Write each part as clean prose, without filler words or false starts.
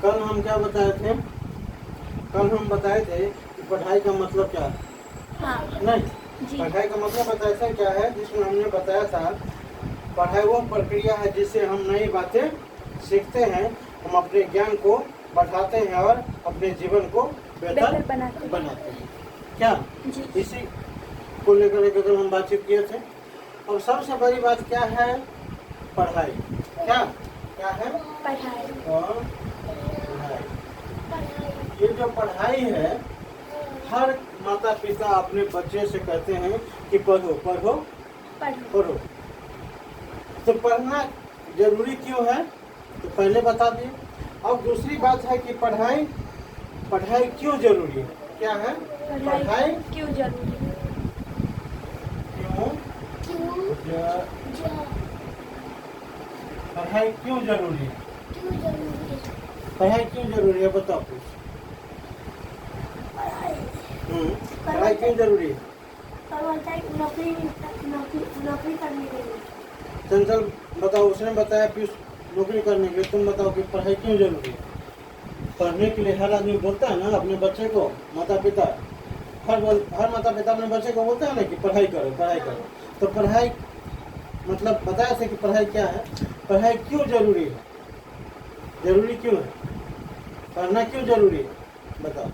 कल हम क्या बताए थे? कल हम बताए थे कि पढ़ाई का मतलब क्या है। हाँ नहीं, जी। पढ़ाई का मतलब बताया था क्या है, जिसमें हमने बताया था पढ़ाई वो प्रक्रिया है जिससे हम नई बातें सीखते हैं, हम अपने ज्ञान को बढ़ाते हैं और अपने जीवन को बेहतर बनाते हैं। क्या जी। इसी को लेकर एक कल हम बातचीत किए थे। और सबसे बड़ी बात क्या है? पढ़ाई। क्या क्या है? पढ़ाई। और पढ़ाई, ये जो पढ़ाई है, हर माता पिता अपने बच्चे से कहते हैं कि पढ़ो पढ़ो पढ़ो। पढ़ो। तो पढ़ना जरूरी क्यों है, तो पहले बता दिए। अब दूसरी बात है कि पढ़ाई पढ़ाई क्यों जरूरी है। क्या है? पढ़ाई क्यों जरूरी है? पढ़ाई क्यों जरूरी है? पढ़ाई क्यों जरूरी है, बताओ कुछ। पढ़ाई क्यों जरूरी है? नौकरी करने के लिए। चंचल बताओ, उसने बताया कि नौकरी करने के लिए, तुम बताओ कि पढ़ाई क्यों जरूरी है? पढ़ने के लिए हर आदमी बोलता है ना अपने बच्चे को, माता पिता हर माता पिता अपने बच्चे को बोलता है ना कि पढ़ाई करो पढ़ाई करो। तो पढ़ाई मतलब बताया था कि पढ़ाई क्या है, पढ़ाई क्यों जरूरी है, जरूरी क्यों है, पढ़ना क्यों जरूरी है, बताओ।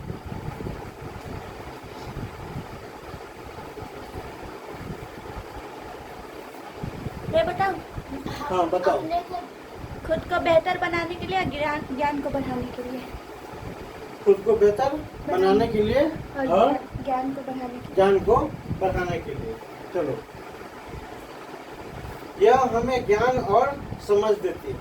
ये बताओ। हाँ बताओ। खुद को बेहतर बनाने के लिए, ज्ञान को बढ़ाने के लिए। खुद को बेहतर बनाने के लिए और ज्ञान को बढ़ाने के लिए। ज्ञान को बढ़ाने के लिए। चलो, यह हमें ज्ञान और समझ देती है।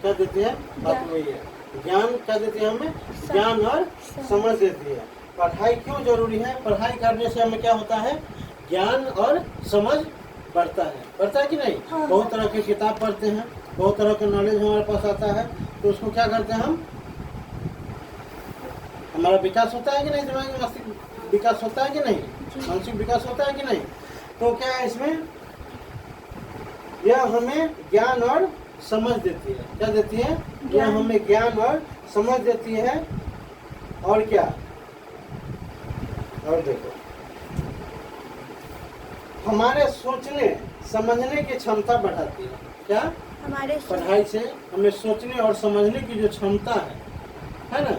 क्या देती है? बात वही है। ज्ञान क्या देती है हमें? ज्ञान और समझ देती है। पढ़ाई क्यों जरूरी है? पढ़ाई करने से हमें क्या होता है? ज्ञान और समझ बढ़ता है। बढ़ता है कि नहीं? हाँ। बहुत तरह की किताब पढ़ते हैं, बहुत तरह का नॉलेज हमारे पास आता है, तो उसको क्या करते हैं हम, हमारा विकास होता है कि नहीं, दिमागी मस्तिष्क विकास होता है कि नहीं, मानसिक विकास होता है कि नहीं। तो क्या है इसमें, यह हमें ज्ञान और समझ देती है। क्या देती है? यह हमें ज्ञान और समझ देती है। और क्या, और देखो, हमारे सोचने समझने की क्षमता बढ़ाती है। क्या? हमारे पढ़ाई से हमें सोचने और समझने की जो क्षमता है ना,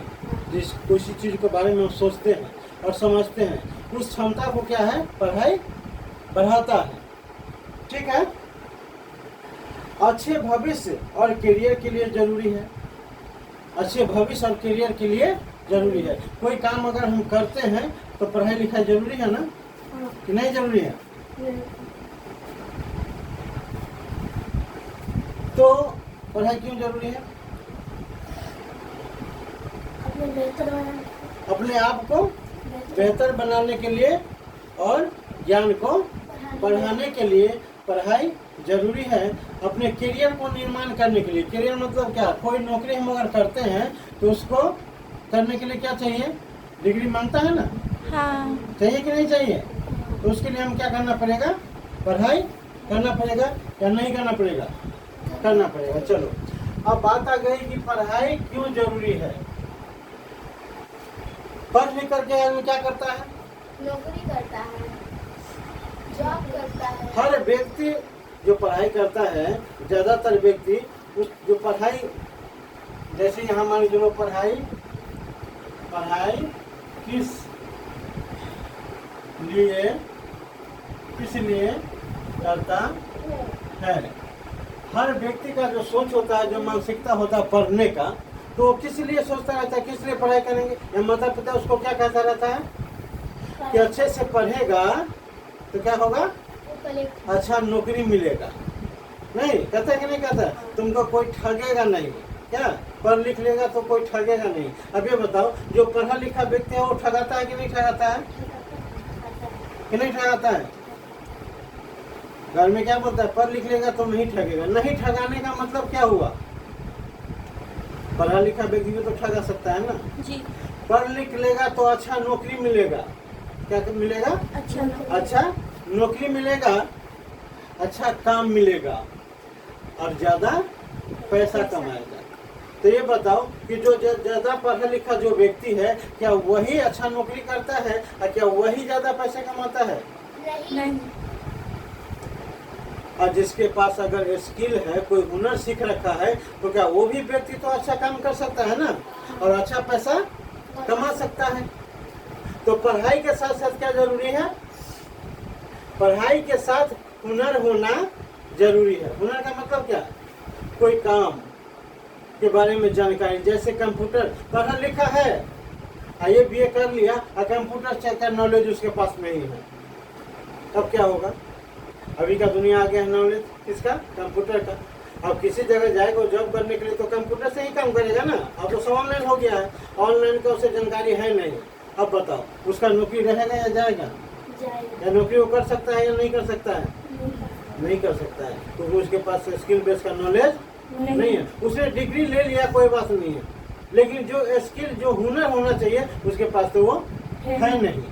जिस किसी चीज के बारे में हम सोचते हैं और समझते हैं, उस क्षमता को क्या है, पढ़ाई बढ़ाता है। ठीक है। अच्छे भविष्य और करियर के लिए जरूरी है। अच्छे भविष्य और करियर के लिए जरूरी है। कोई काम अगर हम करते हैं तो पढ़ाई लिखाई जरूरी है ना, कि नहीं जरूरी है? तो पढ़ाई क्यों जरूरी है? अपने आप को बेहतर बनाने के लिए और ज्ञान को बढ़ाने के लिए पढ़ाई जरूरी है। अपने करियर को निर्माण करने के लिए, करियर मतलब क्या, कोई नौकरी हम अगर करते हैं तो उसको करने के लिए क्या चाहिए, डिग्री मांगता है ना। हाँ। चाहिए कि नहीं चाहिए? तो उसके लिए हम क्या करना पड़ेगा, पढ़ाई करना पड़ेगा या नहीं करना पड़ेगा? करना पड़ेगा। चलो, अब बात आ गई कि पढ़ाई क्यों जरूरी है। पढ़ लिख करके आदमी क्या करता है? नौकरी करता है, जॉब करता है। हर व्यक्ति जो पढ़ाई करता है, ज्यादातर व्यक्ति उस जो पढ़ाई, जैसे यहाँ मान लो पढ़ाई किस लिए करता है। हर व्यक्ति का जो सोच होता है, जो मानसिकता होता है पढ़ने का, तो किस लिए सोचता रहता है, किस लिए पढ़ाई करेंगे। या माता पिता उसको क्या कहता रहता है कि अच्छे से पढ़ेगा तो क्या होगा, अच्छा नौकरी मिलेगा। नहीं कहता है कि नहीं कहता? तुमको कोई ठगेगा नहीं। क्या? पढ़ लिख लेगा तो कोई ठगेगा नहीं। अब ये बताओ, जो पढ़ा लिखा व्यक्ति है वो ठगाता है कि नहीं ठगाता है, कि नहीं ठगाता है? घर में क्या बोलता है, पढ़ लिख लेगा तो नहीं ठगेगा। नहीं ठगाने का मतलब क्या हुआ, पढ़ा लिखा व्यक्ति भी तो ठगा सकता है ना जी। पढ़ लिख लेगा तो अच्छा नौकरी मिलेगा। क्या मिलेगा? अच्छा नौकरी मिलेगा, अच्छा काम मिलेगा और ज्यादा पैसा कमाएगा। तो ये बताओ कि जो ज्यादा पढ़ा लिखा जो व्यक्ति है, क्या वही अच्छा नौकरी करता है और क्या वही ज्यादा पैसे कमाता है? नहीं। और जिसके पास अगर स्किल है, कोई हुनर सीख रखा है, तो क्या वो भी व्यक्ति तो अच्छा काम कर सकता है ना, और अच्छा पैसा कमा सकता है। तो पढ़ाई के साथ साथ क्या जरूरी है? पढ़ाई के साथ हुनर होना जरूरी है। हुनर का मतलब क्या? कोई काम के बारे में जानकारी, जैसे कंप्यूटर, पढ़ा लिखा है, ये बीए कर लिया और कंप्यूटर का नॉलेज उसके पास नहीं है, तब क्या होगा? अभी का दुनिया आ गया है नॉलेज किसका? कंप्यूटर का। अब किसी जगह जाएगा जॉब करने के लिए तो कंप्यूटर से ही काम करेगा ना। अब तो सब ऑनलाइन हो गया है, ऑनलाइन का उसे जानकारी है नहीं। अब बताओ उसका नौकरी रहेगा या जाएगा? या नौकरी वो कर सकता है या नहीं कर सकता है? नहीं कर सकता है, क्योंकि उसके पास स्किल बेस का नॉलेज नहीं है। उसने डिग्री ले लिया, कोई बात नहीं है, लेकिन जो स्किल, जो हुनर होना चाहिए उसके पास तो वो है नहीं।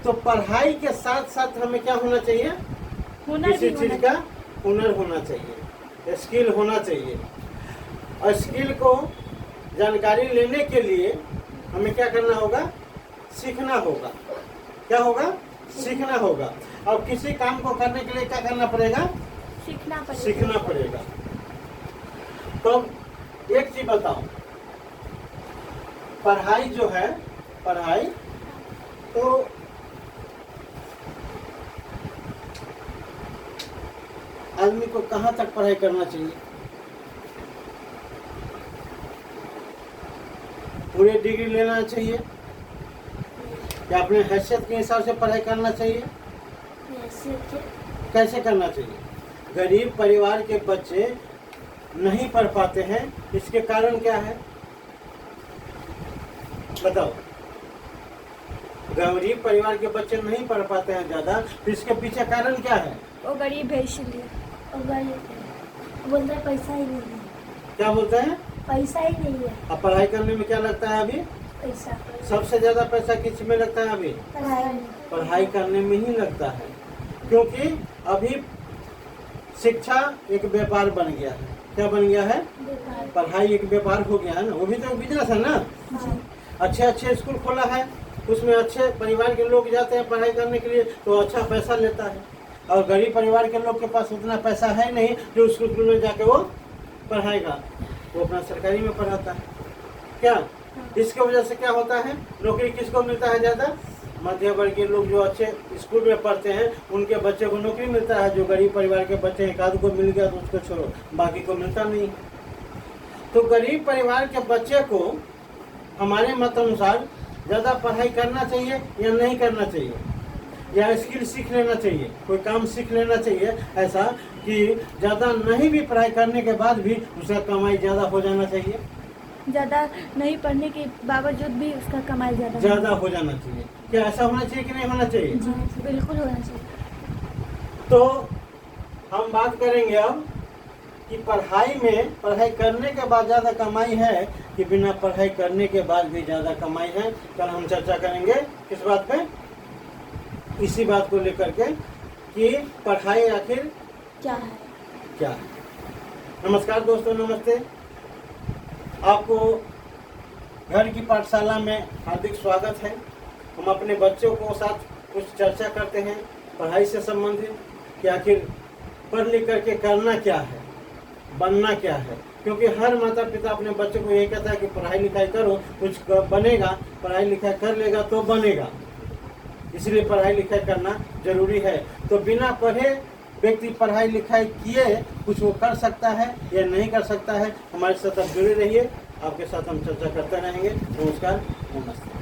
तो पढ़ाई के साथ साथ हमें क्या होना चाहिए? किसी चीज का हुनर होना चाहिए, स्किल होना चाहिए। और स्किल को जानकारी लेने के लिए हमें क्या करना होगा? सीखना होगा। क्या होगा? सीखना होगा। और किसी काम को करने के लिए क्या करना पड़ेगा? सीखना पड़ेगा। तो एक चीज बताओ, पढ़ाई जो है, पढ़ाई तो आदमी को कहाँ तक पढ़ाई करना चाहिए? पूरे डिग्री लेना चाहिए या अपने हैसियत के हिसाब से पढ़ाई करना चाहिए? कैसे करना चाहिए? गरीब परिवार के बच्चे नहीं पढ़ पाते हैं, इसके कारण क्या है बताओ? गरीब परिवार के बच्चे नहीं पढ़ पाते हैं ज्यादा, तो इसके पीछे कारण क्या है? वो गरीब है इसलिए। बोलते हैं पैसा ही नहीं है। क्या बोलते हैं? पैसा ही नहीं है। अब पढ़ाई करने में क्या लगता है अभी? पैसा। सबसे ज्यादा पैसा किस में लगता है अभी? पढ़ाई करने में ही लगता है, क्योंकि अभी शिक्षा एक व्यापार बन गया है। क्या बन गया है? पढ़ाई एक व्यापार हो गया है ना, वो भी तो बिजनेस है ना। अच्छे अच्छे स्कूल खोला है, उसमें अच्छे परिवार के लोग जाते हैं पढ़ाई करने के लिए, तो अच्छा पैसा लेता है। और गरीब परिवार के लोग के पास उतना पैसा है नहीं जो उस स्कूल में जाके वो पढ़ाएगा, वो अपना सरकारी में पढ़ाता है। क्या इसके वजह से क्या होता है? नौकरी किसको मिलता है ज्यादा? मध्य वर्गीय लोग जो अच्छे स्कूल में पढ़ते हैं उनके बच्चे को नौकरी मिलता है। जो गरीब परिवार के बच्चे एक आध को मिल गया तो उसको छोड़ो, बाकी को मिलता नहीं। तो गरीब परिवार के बच्चे को हमारे मत अनुसार ज्यादा पढ़ाई करना चाहिए या नहीं करना चाहिए? या स्किल सीख लेना चाहिए, कोई काम सीख लेना चाहिए ऐसा कि ज़्यादा नहीं भी पढ़ाई करने के बाद भी उसका कमाई ज़्यादा हो जाना चाहिए? ज़्यादा नहीं पढ़ने के बावजूद भी उसका कमाई ज़्यादा हो जाना चाहिए। क्या ऐसा होना चाहिए कि नहीं होना चाहिए? जी बिल्कुल होना चाहिए। तो हम बात करेंगे अब कि पढ़ाई में, पढ़ाई करने के बाद ज़्यादा कमाई है कि बिना पढ़ाई करने के बाद भी ज़्यादा कमाई है। कल हम चर्चा करेंगे किस बात पे? इसी बात को लेकर के कि पढ़ाई आखिर क्या है। क्या है। नमस्कार दोस्तों, नमस्ते। आपको घर की पाठशाला में हार्दिक स्वागत है। हम अपने बच्चों को साथ कुछ चर्चा करते हैं पढ़ाई से संबंधित कि आखिर पढ़ लिख करके करना क्या है, बनना क्या है। क्योंकि हर माता पिता अपने बच्चों को यही कहता है कि पढ़ाई लिखाई करो, कुछ बनेगा, पढ़ाई लिखाई कर लेगा तो बनेगा। इसलिए पढ़ाई लिखाई करना जरूरी है। तो बिना पढ़े व्यक्ति पढ़ाई लिखाई किए कुछ वो कर सकता है या नहीं कर सकता है। हमारे साथ आप जुड़े रहिए, आपके साथ हम चर्चा करते रहेंगे। नमस्कार, नमस्ते।